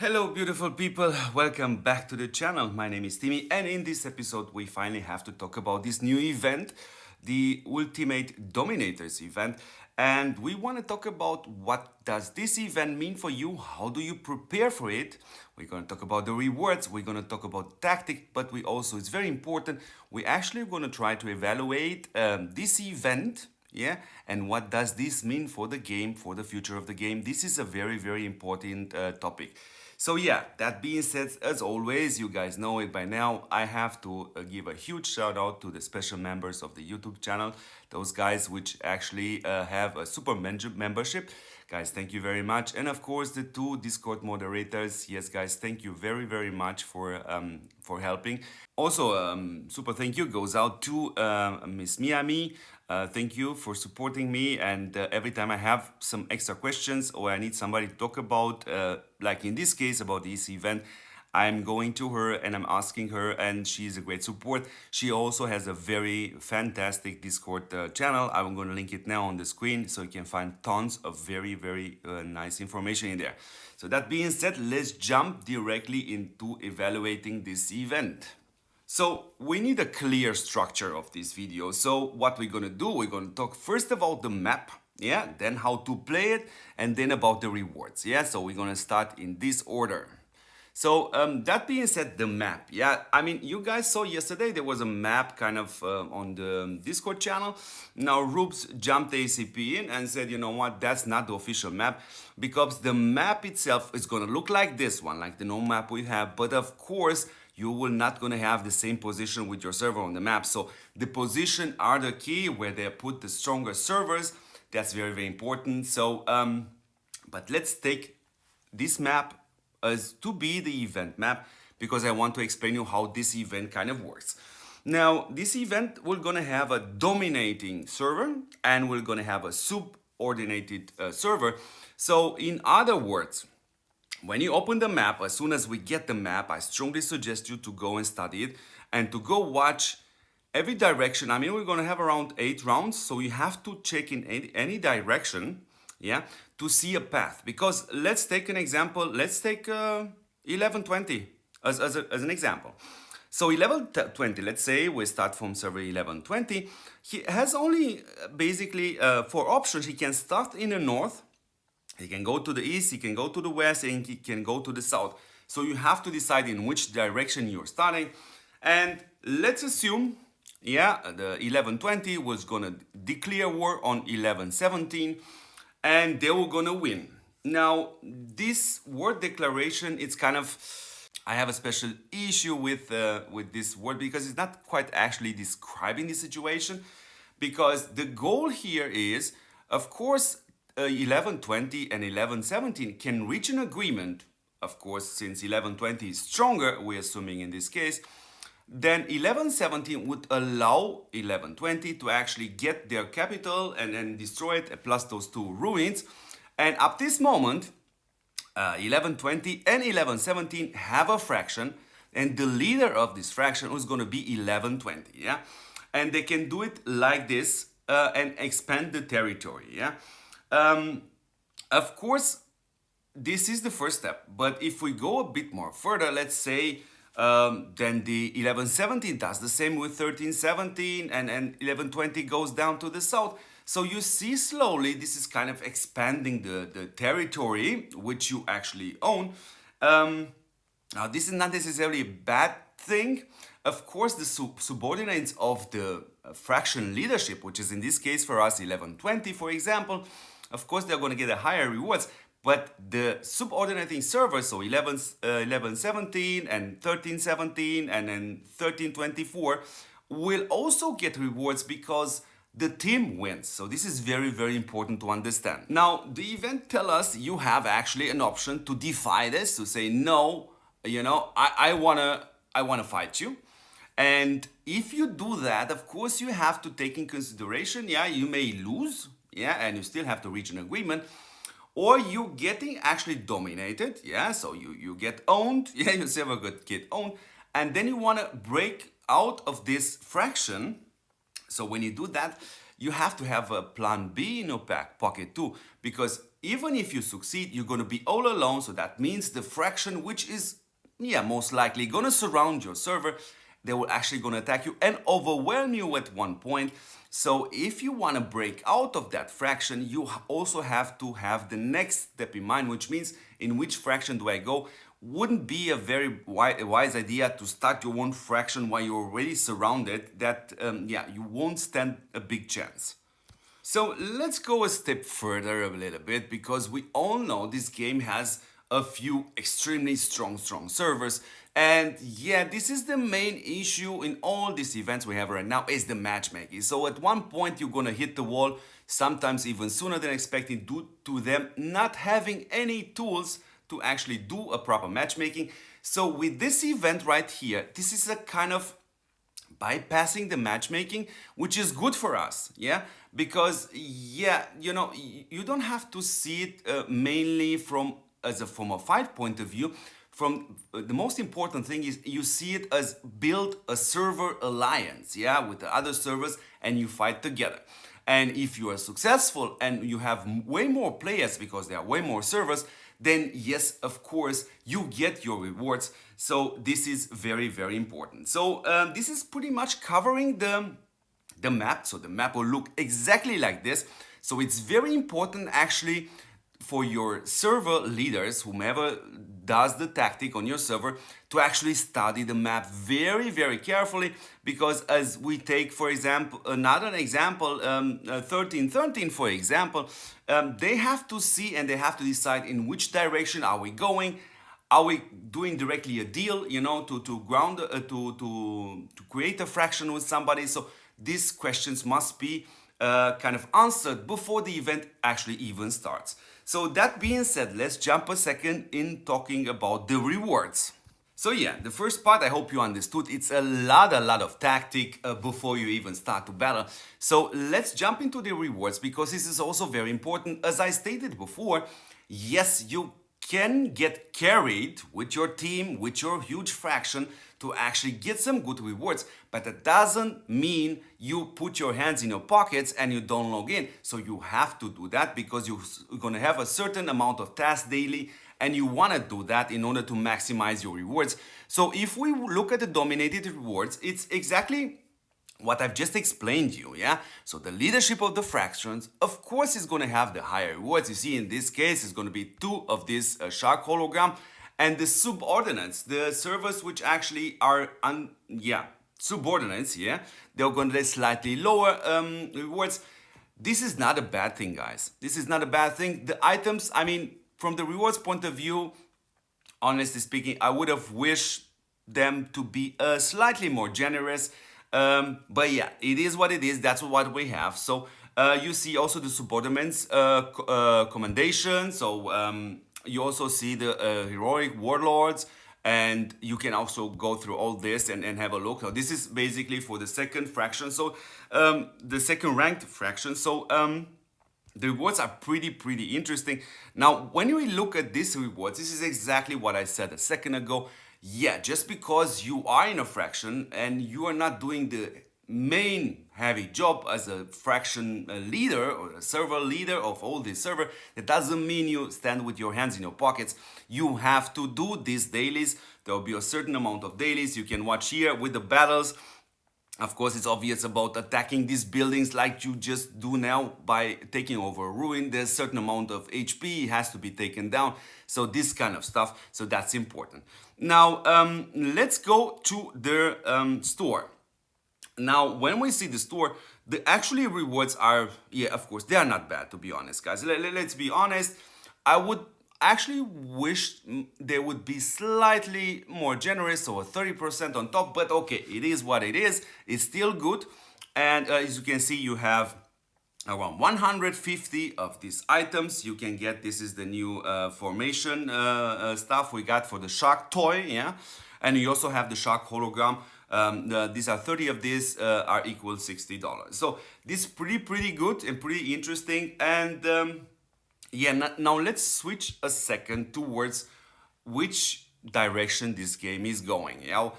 Hello beautiful people, welcome back to the channel. My name is Timmy and in this episode we finally have to talk about this new event, the Ultimate Dominators event, and we want to talk about what does this event mean for you, how do you prepare for it. We're going to talk about the rewards, we're going to talk about tactic, but we also, it's very important, we actually going to try to evaluate this event. Yeah, and what does this mean for the game, for the future of the game? This is a very important topic. So yeah, that being said, as always, you guys know it by now, I have to give a huge shout out to the special members of the YouTube channel, those guys which actually have a super membership. Guys, thank you very much. And of course, the two Discord moderators. Yes, guys, thank you very much for helping. Also, super thank you goes out to Miss Miami. Thank you for supporting me, and every time I have some extra questions or I need somebody to talk about, like in this case about this event, I'm going to her and I'm asking her, and she's a great support. She also has a very fantastic Discord channel. I'm going to link it now on the screen so you can find tons of very nice information in there. So that being said, let's jump directly into evaluating this event. So we need a clear structure of this video. So what we're gonna do, we're gonna talk first about the map, yeah, then how to play it, and then about the rewards, yeah. So we're gonna start in this order. So that being said, the map, yeah, I mean, you guys saw yesterday there was a map kind of on the Discord channel. Now Rubes jumped ACP in and said, you know what, that's not the official map, because the map itself is gonna look like this one, like the normal map we have, but of course you will not gonna have the same position with your server on the map. So the position are the key, where they put the stronger servers. That's very important. So, but let's take this map as to be the event map, because I want to explain you how this event kind of works. Now, this event, we're gonna have a dominating server and we're gonna have a subordinated server. So in other words, when you open the map, as soon as we get the map, I strongly suggest you to go and study it and to go watch every direction. I mean, we're gonna have around 8 rounds, so you have to check in any direction, yeah, to see a path. Because let's take an example, let's take 1120 as an example. So 1120, let's say we start from server 1120, he has only basically 4 options. He can start in the north, he can go to the east, he can go to the west, and he can go to the south. So you have to decide in which direction you're starting. And let's assume, yeah, the 1120 was gonna declare war on 1117, and they were gonna win. Now, this word declaration, it's kind of, I have a special issue with this word, because it's not quite actually describing the situation. Because the goal here is, of course, 1120 and 1117 can reach an agreement, of course, since 1120 is stronger, we're assuming in this case, then 1117 would allow 1120 to actually get their capital and then destroy it, plus those 2 ruins. And up this moment, 1120 and 1117 have a fraction, and the leader of this fraction is going to be 1120, yeah? And they can do it like this and expand the territory, yeah? Of course, this is the first step, but if we go a bit more further, let's say, then the 1117 does the same with 1317, and 1120 goes down to the south. So you see slowly this is kind of expanding the territory which you actually own. Now this is not necessarily a bad thing. Of course, the subordinates of the fraction leadership, which is in this case for us 1120, for example, of course they're going to get a higher rewards, but the subordinating servers, so 1117 and 1317 and then 1324, will also get rewards because the team wins. So this is very important to understand. Now, the event tells us you have actually an option to defy this, to say, no, you know, I wanna fight you. And if you do that, of course, you have to take in consideration, yeah, you may lose, yeah, and you still have to reach an agreement, or you getting actually dominated, yeah, so you get owned, yeah, your server get owned, and then you want to break out of this fraction. So when you do that, you have to have a plan B in your pocket too, because even if you succeed, you're going to be all alone. So that means the fraction, which is, yeah, most likely going to surround your server, they will actually going to attack you and overwhelm you at one point. So if you want to break out of that fraction, you also have to have the next step in mind, which means in which fraction do I go? Wouldn't be a very wise idea to start your own fraction while you're already surrounded. That, yeah, you won't stand a big chance. So let's go a step further a little bit, because we all know this game has a few extremely strong servers. And yeah, this is the main issue in all these events we have right now, is the matchmaking. So at one point you're gonna hit the wall, sometimes even sooner than expected, due to them not having any tools to actually do a proper matchmaking. So with this event right here, this is a kind of bypassing the matchmaking, which is good for us, yeah, because yeah, you know, you don't have to see it mainly from a fight point of view. From the most important thing is you see it as build a server alliance, yeah, with the other servers, and you fight together. And if you are successful and you have way more players because there are way more servers, then yes, of course, you get your rewards. So this is very, very important. So this is pretty much covering the map. So the map will look exactly like this. So it's very important actually for your server leaders, whomever does the tactic on your server, to actually study the map very, very carefully, because as we take, for example, another example, 1313, for example, they have to see and they have to decide in which direction are we going. Are we doing directly a deal, you know, to create a fraction with somebody? So these questions must be kind of answered before the event actually even starts. So that being said, let's jump a second in talking about the rewards. So yeah, the first part I hope you understood. It's a lot of tactic before you even start to battle. So let's jump into the rewards, because this is also very important. As I stated before, yes, you can get carried with your team, with your huge fraction, to actually get some good rewards, but that doesn't mean you put your hands in your pockets and you don't log in. So you have to do that, because you're gonna have a certain amount of tasks daily, and you wanna do that in order to maximize your rewards. So if we look at the dominated rewards, it's exactly what I've just explained to you, yeah? So the leadership of the fractions, of course, is going to have the higher rewards. You see, in this case, it's going to be 2 of this shark hologram, and the subordinates, the servers which actually are, subordinates, yeah? They're going to get slightly lower rewards. This is not a bad thing, guys. This is not a bad thing. The items, I mean, from the rewards point of view, honestly speaking, I would have wished them to be slightly more generous. But yeah, it is what it is. That's what we have. So you see also the subordinates commendation. So you also see the heroic warlords, and you can also go through all this and have a look. Now, this is basically for the second fraction. So the second ranked fraction. So the rewards are pretty interesting. Now, when we look at these rewards, this is exactly what I said a second ago. Yeah, just because you are in a fraction and you are not doing the main heavy job as a fraction leader or a server leader of all this server, that doesn't mean you stand with your hands in your pockets. You have to do these dailies. There will be a certain amount of dailies you can watch here with the battles. Of course, it's obvious about attacking these buildings like you just do now by taking over a ruin. There's a certain amount of HP has to be taken down. So this kind of stuff. So that's important. Now, let's go to the store. Now, when we see the store, the actually rewards are, yeah, of course, they are not bad, to be honest, guys. Let's be honest. I would actually wish they would be slightly more generous, so a 30% on top, but okay, it is what it is. It's still good. And as you can see, you have around 150 of these items you can get. This is the new formation stuff we got for the shark toy, yeah? And you also have the shark hologram. These are 30 of these are equal $60. So this is pretty good and pretty interesting. And yeah, now let's switch a second towards which direction this game is going. You know,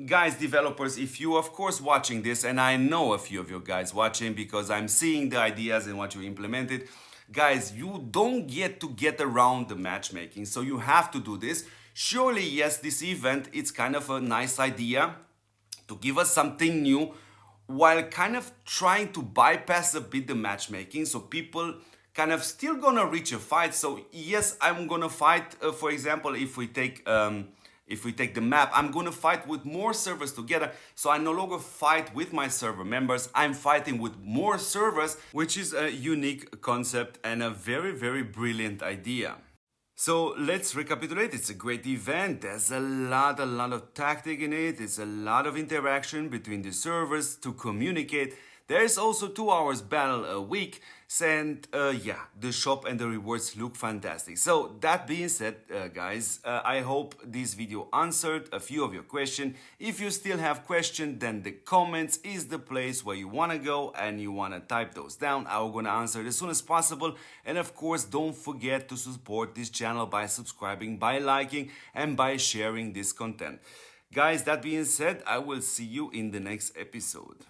guys, developers, if you of course watching this, and I know a few of you guys watching because I'm seeing the ideas and what you implemented. guys, you don't get around the matchmaking, so you have to do this. Surely, yes, this event, it's kind of a nice idea to give us something new while kind of trying to bypass a bit the matchmaking, so people kind of still gonna reach a fight. So yes, I'm gonna fight, for example, if we take the map, I'm gonna fight with more servers together. So I no longer fight with my server members, I'm fighting with more servers, which is a unique concept and a very, very brilliant idea. So let's recapitulate. It's a great event. There's a lot of tactic in it. It's a lot of interaction between the servers to communicate. There's also 2 hours battle a week. And yeah, the shop and the rewards look fantastic. So that being said, guys, I hope this video answered a few of your questions. If you still have questions, then the comments is the place where you want to go and you want to type those down. I'm going to answer it as soon as possible. And of course, don't forget to support this channel by subscribing, by liking, and by sharing this content. Guys, that being said, I will see you in the next episode.